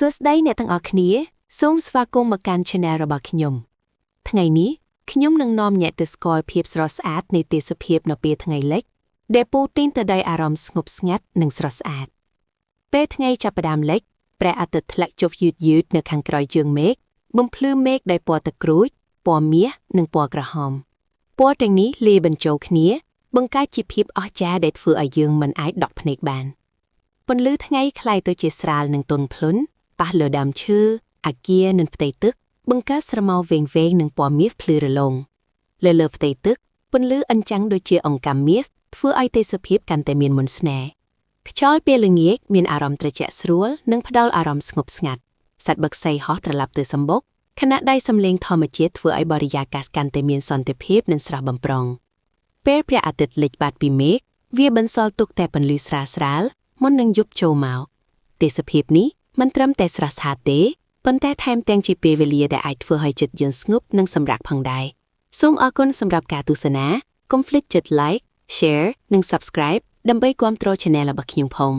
សួស្តីអ្នកទាំងអស់គ្នាសូមស្វាគមន៍មកកាន់ Channel របស់ខ្ញុំថ្ងៃនេះខ្ញុំនឹងនាំអ្នកទៅស្គាល់ភាពស្រស់ស្អាតនៃទេសភាពនៅពេលថ្ងៃលិចដែលពោរពេញទៅដោយអារម្មណ៍ស្ងប់ស្ងាត់និងស្រស់ស្អាតពេលថ្ងៃចាប់ផ្ដើមលិចព្រះអាទិត្យធ្លាក់ចុះយឺតៗនៅខាងក្រោយជើងមេឃបំភ្លឺមេឃដោយពណ៌ទឹកក្រូចពណ៌មាសនិងពណ៌ក្រហមពណ៌ទាំងនេះលាយបញ្ចូលគ្នាបង្កើតជាភាពអស្ចារ្យដែលធ្វើឲ្យយើងមិនអាចដកភ្នែកបានពន្លឺថ្ងៃคล้ายទៅជាស្រាលនិងទន់ភ្លន់ប៉ះលើដើមឈើអាគារនិងផ្ទៃទឹកបង្កើតស្រមោលវែងៗនិងពណ៌មាសភ្លឺរលោងលើផ្ទៃទឹកពន្លឺអញ្ចាំងដូចជាអង្កាំមាសធ្វើឲ្យទេសភាពកាន់តែមានមន្តស្នេហ៍ខ្យល់ពេលល្ងាចមានអារម្មណ៍ត្រជាក់ស្រួលនិងផ្ដល់អារម្មណ៍ស្ងប់ស្ងាត់សត្វបក្សីហោះត្រឡប់ទៅសម្បុកខណៈដែលសំឡេងធម្មជាតិធ្វើឲ្យបរិយាកាសកាន់តែមានសន្តិភាពនិងស្រស់បំព្រងពេលព្រះអាទិត្យលិចបាត់ពីមេឃវាបន្សល់ទុកតែពន្លឺស្រាលៗមុននឹងយប់ចូលមកទេសភាពនេះមិនត្រឹមតែស្រស់ស្អាតទេប៉ុន្តែថែមទាំងជាពេលវេលាដែលអាចធ្វើឲ្យចិត្តយើងស្ងប់និងសម្រាកផងដែរសូមអរគុណសម្រាប់ការទស្សនាកុំភ្លេចចុច Like Share និង Subscribe ដើម្បីគាំទ្រ Channel របស់ខ្ញុំផង